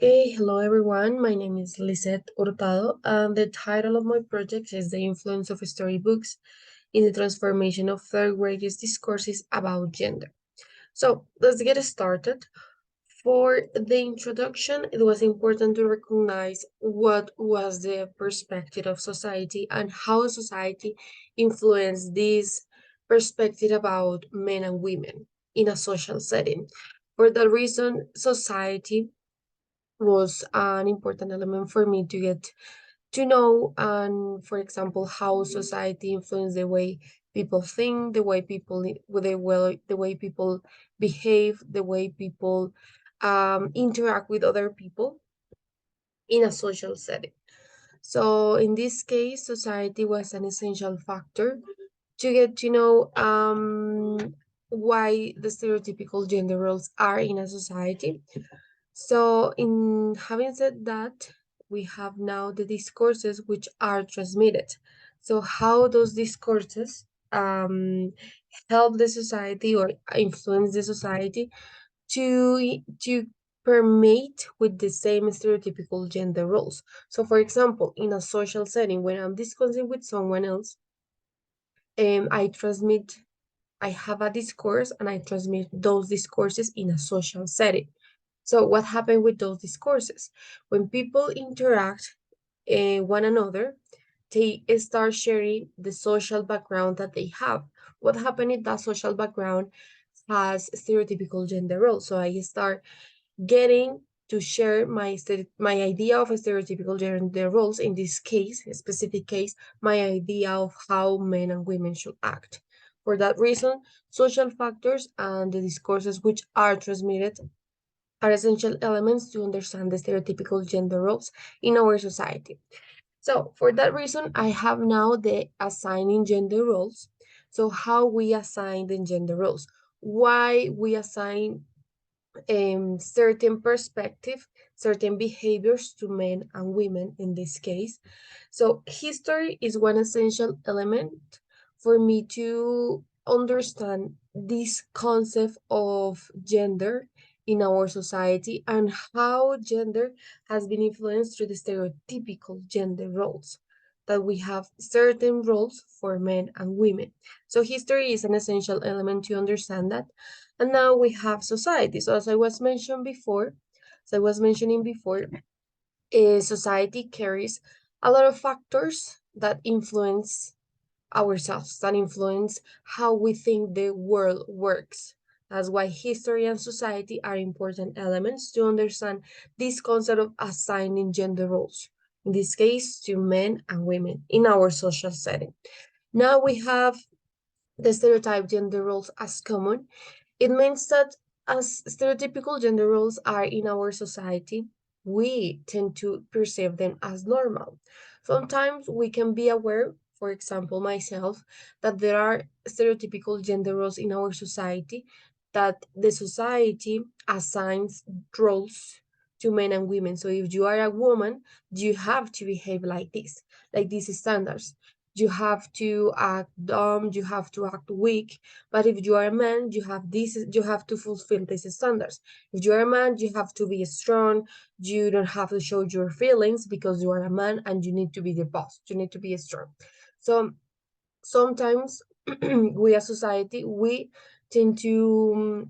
Okay, hello everyone. My name is Lisette Hurtado, and the title of my project is The Influence of Storybooks in the Transformation of Third Graders' Discourses about Gender. So let's get started. For the introduction, it was important to recognize what was the perspective of society and how society influenced this perspective about men and women in a social setting. For that reason, society was an important element for me to get to know, and for example, how society influenced the way people think, the way people the way people behave, the way people interact with other people in a social setting. So in this case, society was an essential factor to get to know why the stereotypical gender roles are in a society. So, in having said that, we have now the discourses which are transmitted. So, how those discourses help the society or influence the society to permeate with the same stereotypical gender roles. So, for example, in a social setting, when I'm discussing with someone else, I transmit I have a discourse and I transmit those discourses in a social setting. So what happened with those discourses? When people interact one another, they start sharing the social background that they have. What happened if that social background has stereotypical gender roles? So I start getting to share my idea of a stereotypical gender roles, in this case, a specific case, my idea of how men and women should act. For that reason, social factors and the discourses which are transmitted are essential elements to understand the stereotypical gender roles in our society. So for that reason, I have now the assigning gender roles. So how we assign the gender roles, why we assign certain perspective, certain behaviors to men and women in this case. So history is one essential element for me to understand this concept of gender in our society and how gender has been influenced through the stereotypical gender roles, that we have certain roles for men and women. So history is an essential element to understand that. And now we have society. So as I was mentioning before, society carries a lot of factors that influence ourselves, that influence how we think the world works. That's why history and society are important elements to understand this concept of assigning gender roles, in this case to men and women in our social setting. Now we have the stereotype gender roles as common. It means that as stereotypical gender roles are in our society, we tend to perceive them as normal. Sometimes we can be aware, for example, myself, that there are stereotypical gender roles in our society, that the society assigns roles to men and women. So if you are a woman, you have to behave like these standards. You have to act dumb, you have to act weak, but if you are a man, you have to fulfill these standards. If you are a man, you have to be strong. You don't have to show your feelings because you are a man and you need to be the boss. You need to be strong. So sometimes we as society, we tend to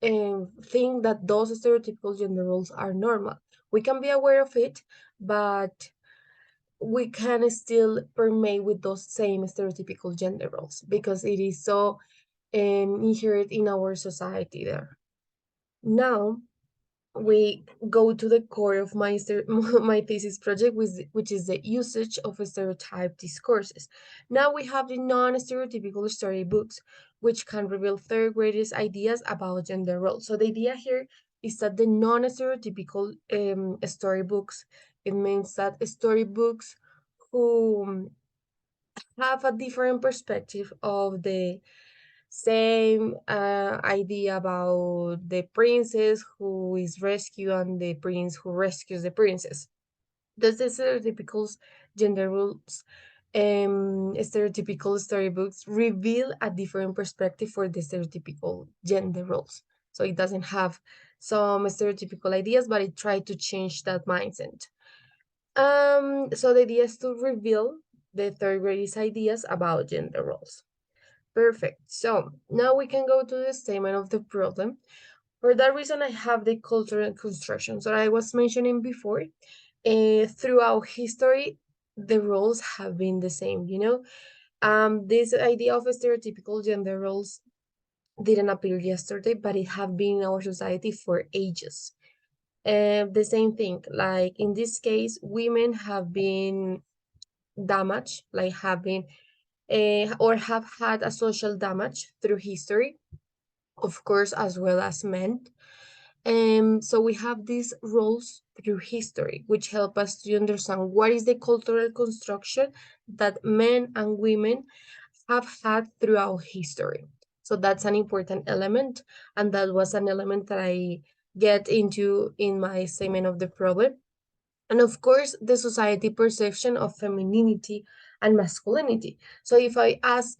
think that those stereotypical gender roles are normal. We can be aware of it, but we can still permeate with those same stereotypical gender roles because it is so inherent in our society there. Now we go to the core of my my thesis project, which is the usage of stereotype discourses. Now we have the non-stereotypical storybooks, which can reveal third graders' ideas about gender roles. So the idea here is that the non-stereotypical storybooks, it means that storybooks who have a different perspective of the same idea about the princess who is rescued and the prince who rescues the princess. Those the stereotypical gender roles, stereotypical storybooks reveal a different perspective for the stereotypical gender roles. So it doesn't have some stereotypical ideas, but it tried to change that mindset. So the idea is to reveal the third grade's ideas about gender roles. Perfect. So now we can go to the statement of the problem. For that reason, I have the cultural constructions that I was mentioning before. Throughout history, the roles have been the same, you know. This idea of stereotypical gender roles didn't appear yesterday, but it have been in our society for ages. The same thing, like in this case, women have been damaged, like have been or have had a social damage through history, of course, as well as men. So we have these roles through history, which help us to understand what is the cultural construction that men and women have had throughout history. So that's an important element, and that was an element that I get into in my statement of the problem. And of course, the society perception of femininity and masculinity. So if I ask,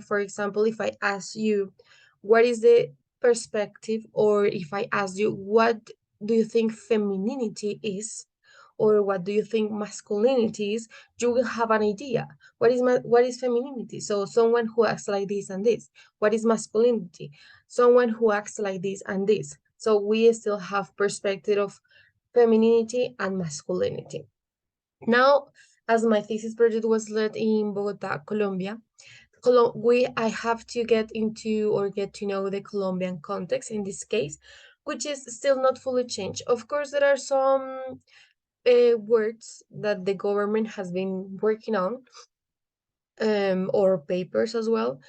for example, if I ask you, what is the perspective, or if I ask you, what do you think femininity is, or what do you think masculinity is, you will have an idea. What is femininity? So someone who acts like this and this. What is masculinity? Someone who acts like this and this. So we still have perspective of femininity and masculinity. Now, as my thesis project was led in Bogota, Colombia, I have to get into or get to know the Colombian context in this case, which is still not fully changed. Of course, there are some words that the government has been working on, or papers as well,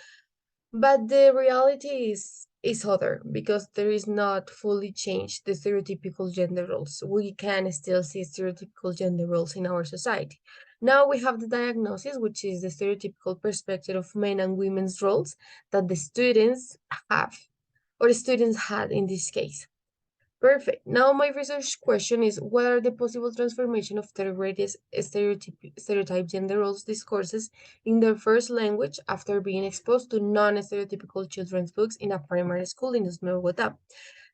but the reality is other, because there is not fully changed the stereotypical gender roles. We can still see stereotypical gender roles in our society. Now we have the diagnosis, which is the stereotypical perspective of men and women's roles that the students have, or the students had in this case. Perfect. Now my research question is, what are the possible transformation of third grade stereotype gender roles discourses in their first language after being exposed to non-stereotypical children's books in a primary school in Bogota?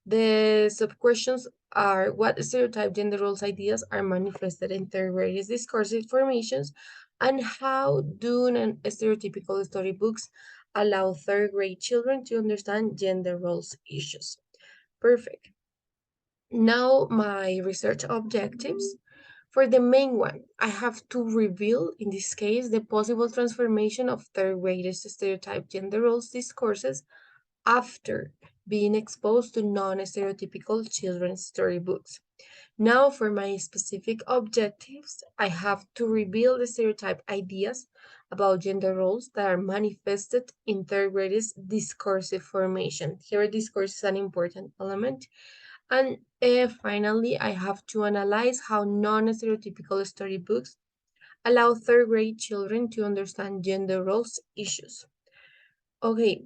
The sub-questions are, what stereotype gender roles ideas are manifested in third grade discursive formations, and how do non-stereotypical storybooks allow third grade children to understand gender roles issues? Perfect. Now, my research objectives. For the main one, I have to reveal, in this case, the possible transformation of third graders' stereotype gender roles discourses after being exposed to non-stereotypical children's storybooks. Now, for my specific objectives, I have to reveal the stereotype ideas about gender roles that are manifested in third graders' discursive formation. Here, discourse is an important element. And finally, I have to analyze how non-stereotypical storybooks allow third grade children to understand gender roles issues. Okay,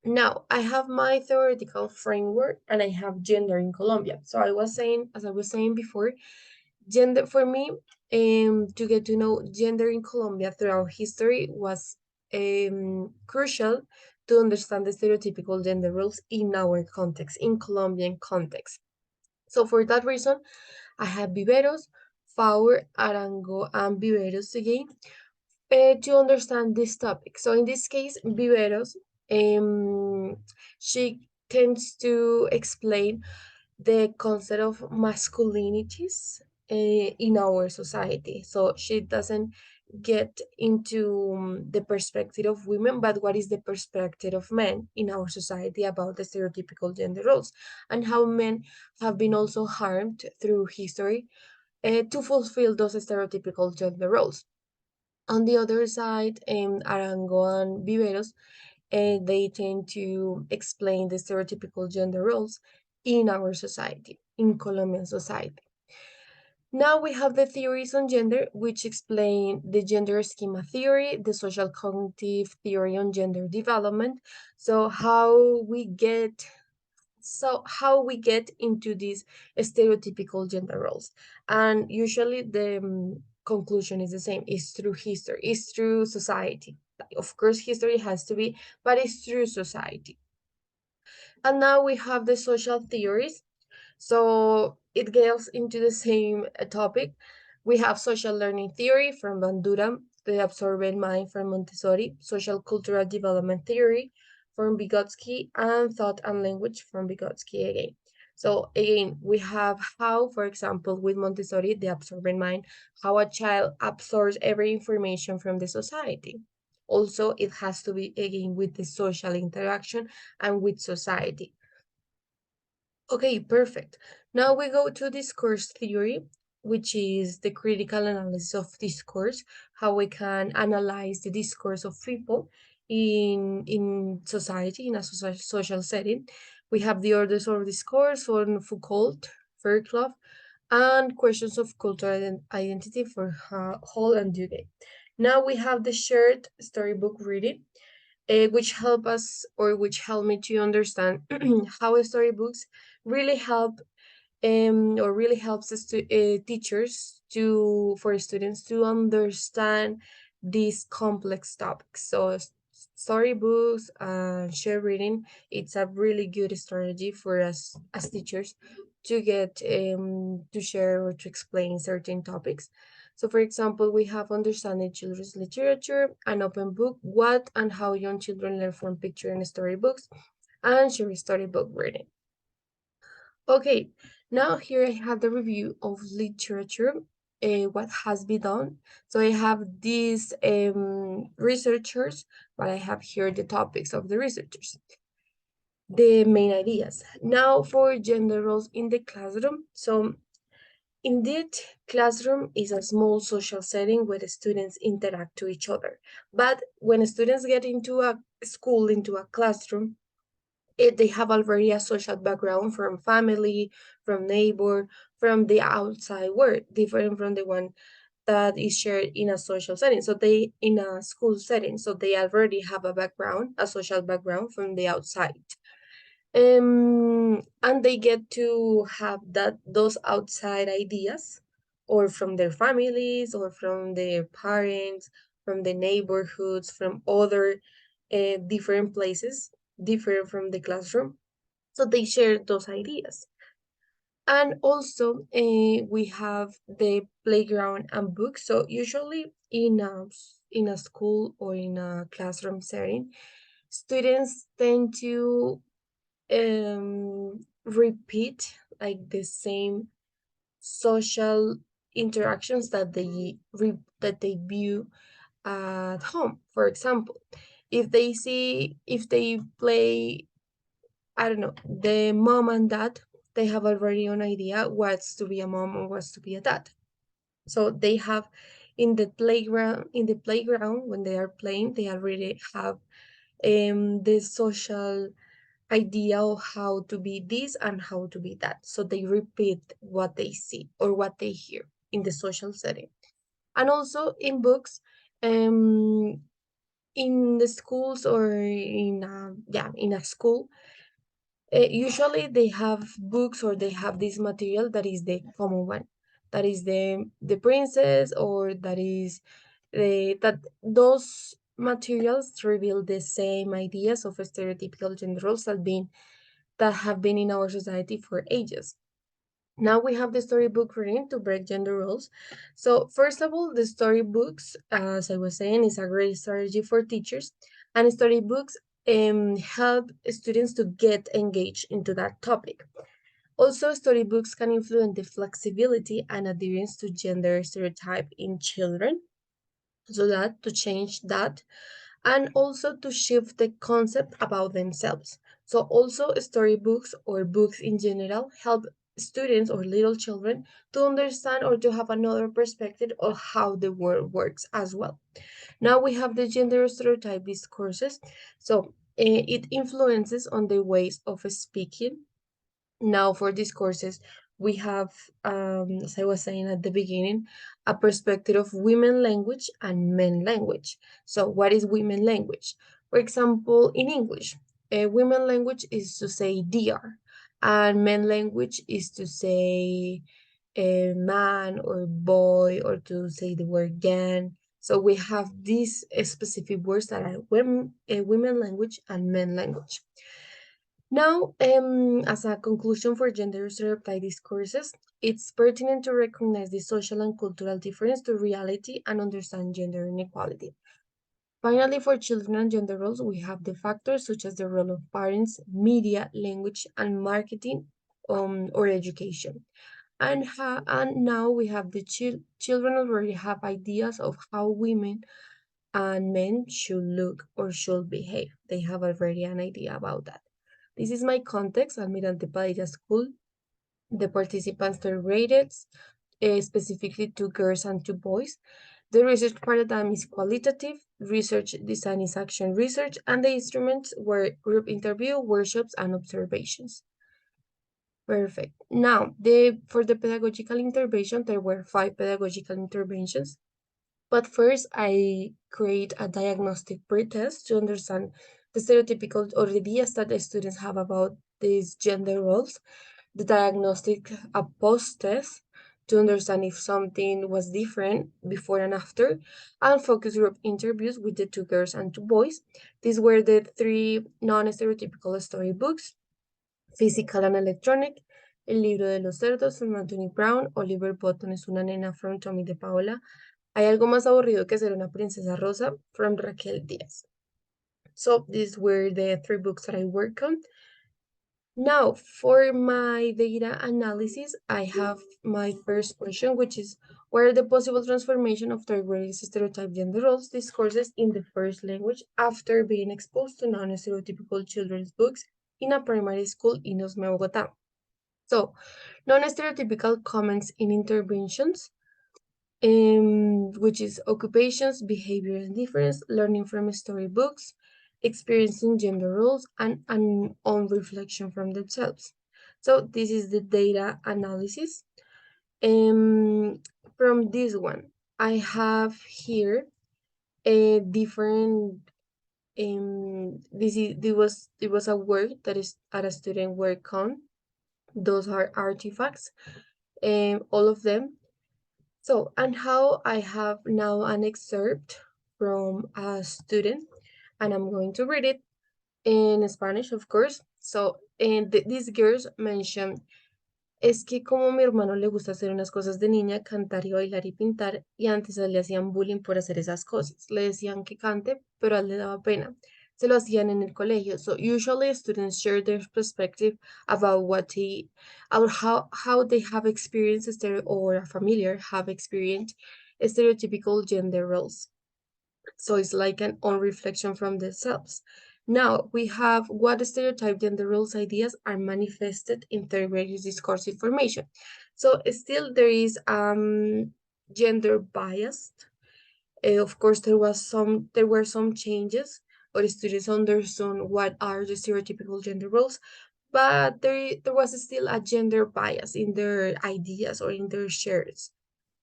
now I have my theoretical framework and I have gender in Colombia. So as I was saying before, gender for me, to get to know gender in Colombia throughout history was crucial to understand the stereotypical gender roles in our context, in Colombian context. So for that reason, I have Viveros, Faur, Arango, and Viveros again to understand this topic. So in this case, Viveros, she tends to explain the concept of masculinities in our society. So she doesn't get into the perspective of women, but what is the perspective of men in our society about the stereotypical gender roles, and how men have been also harmed through history to fulfill those stereotypical gender roles. On the other side, Arango and Viveros, they tend to explain the stereotypical gender roles in our society, in Colombian society. Now we have the theories on gender, which explain the gender schema theory, the social cognitive theory on gender development. So how we get into these stereotypical gender roles. And usually the conclusion is the same, it's through history, it's through society. Of course, history has to be, but it's through society. And now we have the social theories. So it gets into the same topic. We have social learning theory from Bandura, the absorbent mind from Montessori, social cultural development theory from Vygotsky, and thought and language from Vygotsky again. So again, we have how, for example, with Montessori, the absorbent mind, how a child absorbs every information from the society. Also, it has to be again with the social interaction and with society. Okay, perfect. Now we go to discourse theory, which is the critical analysis of discourse, how we can analyze the discourse of people in society, in a social setting. We have the orders of discourse from Foucault, Fairclough, and questions of cultural identity for Hall and Dewey. Now we have the shared storybook reading, which help us or which help me to understand how storybooks really help or really helps us to teachers to for students to understand these complex topics. So storybooks and share reading, it's a really good strategy for us as teachers to get to share or to explain certain topics. So for example, we have understanding children's literature, an open book, what and how young children learn from picture and storybooks, and share storybook reading. Okay, now here I have the review of literature, what has been done. So I have these researchers, but I have here the topics of the researchers, the main ideas. Now for gender roles in the classroom. So indeed, classroom is a small social setting where the students interact to each other. But when students get into a school, into a classroom, they have already a social background from family, from neighbor, from the outside world, different from the one that is shared in a social setting. So they in a school setting, so they already have a background, a social background from the outside. And they get to have that those outside ideas or from their families or from their parents, from the neighborhoods, from other different places, different from the classroom. So they share those ideas. And also, we have the playground and books. So usually in a school or in a classroom setting, students tend to repeat like the same social interactions that that they view at home. For example, if they play, I don't know, the mom and dad, they have already an idea what's to be a mom or what's to be a dad. So they have in the playground when they are playing, they already have the social idea of how to be this and how to be that. So they repeat what they see or what they hear in the social setting. And also in books, um, in the schools or in a school, usually they have books or they have this material that is the common one, that is the princess, or that is the that those materials reveal the same ideas of stereotypical gender roles that have been in our society for ages. Now we have the storybook reading to break gender roles. So first of all, the storybooks, as I was saying, is a great strategy for teachers, and storybooks help students to get engaged into that topic. Also, storybooks can influence the flexibility and adherence to gender stereotype in children, so that to change that and also to shift the concept about themselves. So also storybooks or books in general help students or little children to understand or to have another perspective of how the world works as well. Now we have the gender stereotype discourses. So it influences on the ways of speaking. Now, for these courses, we have, as I was saying at the beginning, a perspective of women language and men language. So, what is women language? For example, in English, women language is to say dear, and men language is to say man or boy, or to say the word gan. So we have these specific words that are women language and men language. Now, as a conclusion for gender stereotype discourses, it's pertinent to recognize the social and cultural difference to reality and understand gender inequality. Finally, for children and gender roles, we have the factors such as the role of parents, media, language, and marketing, or education. And now we have the children already have ideas of how women and men should look or should behave. They have already an idea about that. This is my context, Almirante Padilla School. The participants were rated specifically to girls and to boys. The research paradigm is qualitative, research design is action research, and the instruments were group interview, workshops, and observations. Perfect. Now, for the pedagogical intervention, there were 5 pedagogical interventions. But first, I create a diagnostic pretest to understand the stereotypical or the ideas that the students have about these gender roles, the diagnostic post test to understand if something was different before and after, and focus group interviews with the 2 girls and 2 boys. These were the 3 non-stereotypical storybooks: Physical and Electronic, El libro de los cerdos from Anthony Brown, Oliver Button es una nena from Tommy de Paola, Hay algo más aburrido que ser una princesa rosa from Raquel Diaz. So these were the 3 books that I worked on. Now, for my data analysis, I have my first question, which is what are the possible transformation of third grade stereotype gender roles discourses in the first language after being exposed to non-stereotypical children's books in a primary school in Osme, Bogotá? So, non-stereotypical comments in interventions, which is occupations, behavior and difference, learning from storybooks, experiencing gender roles, and on reflection from themselves. So this is the data analysis. Um, from this one, I have here a different. There was a work that is at a student work on. Those are artifacts, all of them. So, and how I have now an excerpt from a student, and I'm going to read it in Spanish, of course. So, and these girls mention Es que como mi hermano le gusta hacer unas cosas de niña, cantar y bailar y pintar, y antes a él le hacían bullying por hacer esas cosas. Le decían que cante, pero a él le daba pena. Se lo hacían en el colegio. So usually students share their perspective about how they have experienced or a familiar have experienced stereotypical gender roles. So it's like an on reflection from themselves. Now we have what stereotype gender roles ideas are manifested in third grade discourse information. So still there is gender bias. Of course there were some changes, or students understood what are the stereotypical gender roles, but there was still a gender bias in their ideas or in their shares.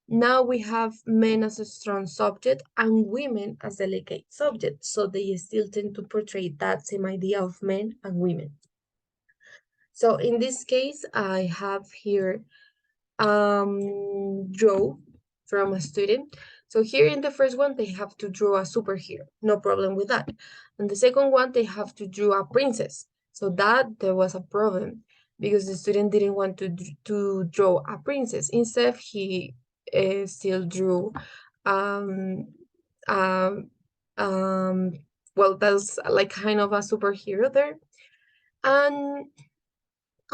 Now we have men as a strong subject and women as delicate subjects. So they still tend to portray that same idea of men and women. So in this case, I have here draw from a student. So here in the first one, they have to draw a superhero. No problem with that. And the second one, they have to draw a princess. So that there was a problem because the student didn't want to draw a princess. Instead, he still drew um um um well, that's like kind of a superhero there. And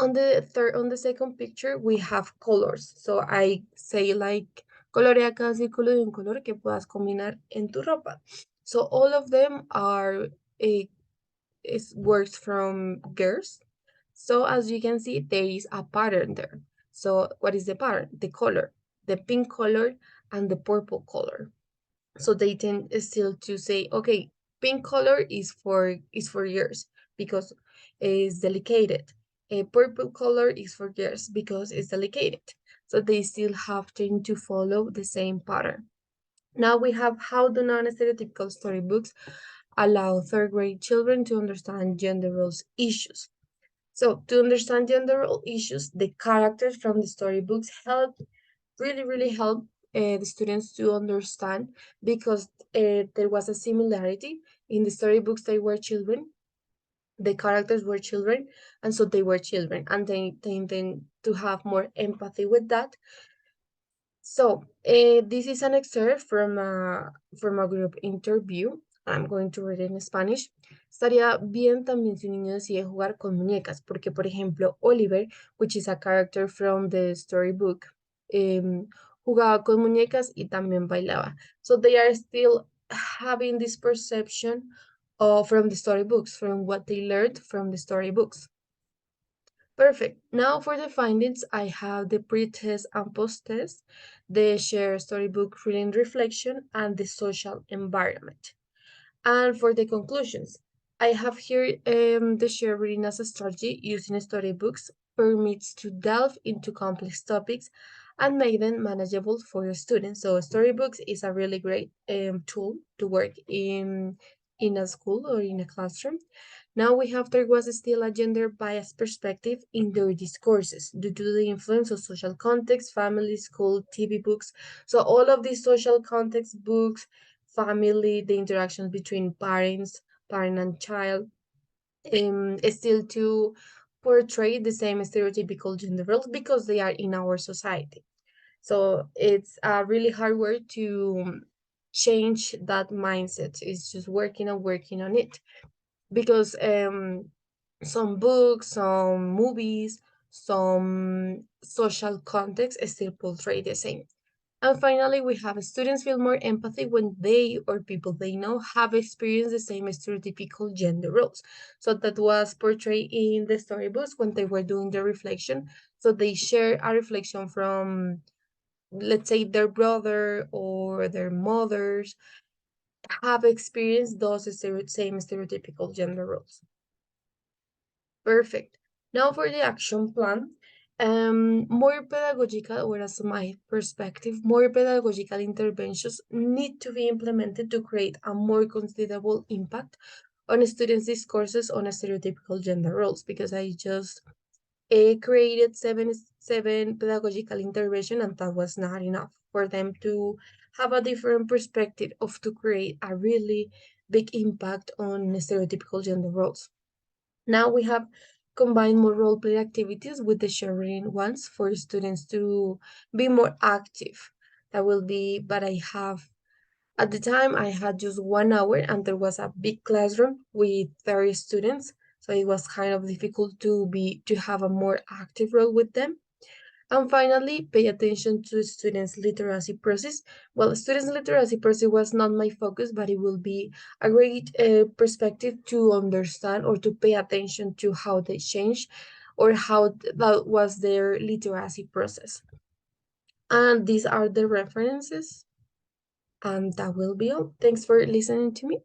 on the second picture, we have colors. So I say like, colorea cada círculo de un color que puedas combinar en tu ropa. So all of them are works from girls. So as you can see, there is a pattern there. So what is the pattern? The color, the pink color and the purple color. So they tend still to say, okay, pink color is for girls because it's delicate. A purple color is for girls because it's delicate. So they still have to follow the same pattern. Now we have how do non-stereotypical storybooks allow third grade children to understand gender roles issues. So to understand gender role issues, the characters from the storybooks really help the students to understand because there was a similarity in the storybooks. They were children, the characters were children, and so they were children, and they intend to have more empathy with that. So this is an excerpt from a group interview. I'm going to read it in Spanish. Estaría bien también si un niño decide jugar con muñecas, porque por ejemplo Oliver, which is a character from the storybook, em, jugaba con muñecas y también bailaba. So they are still having this perception of, from the storybooks, from what they learned from the storybooks. Perfect. Now for the findings, I have the pre-test and post-test, the shared storybook reading reflection, and the social environment. And for the conclusions, I have here the shared reading as a strategy using storybooks permits to delve into complex topics and make them manageable for your students. So storybooks is a really great tool to work in a school or in a classroom. Now we have there was still a gender biased perspective in their discourses due to the influence of social context, family, school, TV books. So all of these social context books, family, the interactions between parents, parent and child, is still to portray the same stereotypical gender roles because they are in our society. So it's a really hard work to change that mindset. It's just working and working on it because some books, some movies, some social context still portray the same. And finally, we have students feel more empathy when they or people they know have experienced the same stereotypical gender roles. So that was portrayed in the storybooks when they were doing the reflection. So they share a reflection from, let's say, their brother or their mothers have experienced those same stereotypical gender roles. Perfect. Now for the action plan. More pedagogical, or as my perspective, more pedagogical interventions need to be implemented to create a more considerable impact on students' discourses on stereotypical gender roles. Because I just created seven pedagogical intervention, and that was not enough for them to have a different perspective of to create a really big impact on stereotypical gender roles. Now we have combined more role play activities with the sharing ones for students to be more active. That will be, but I have, at the time I had just 1 hour and there was a big classroom with 30 students. So it was kind of difficult to have a more active role with them. And finally, pay attention to students' literacy process. Well, students' literacy process was not my focus, but it will be a great perspective to understand or to pay attention to how they change or how that was their literacy process. And these are the references, and that will be all. Thanks for listening to me.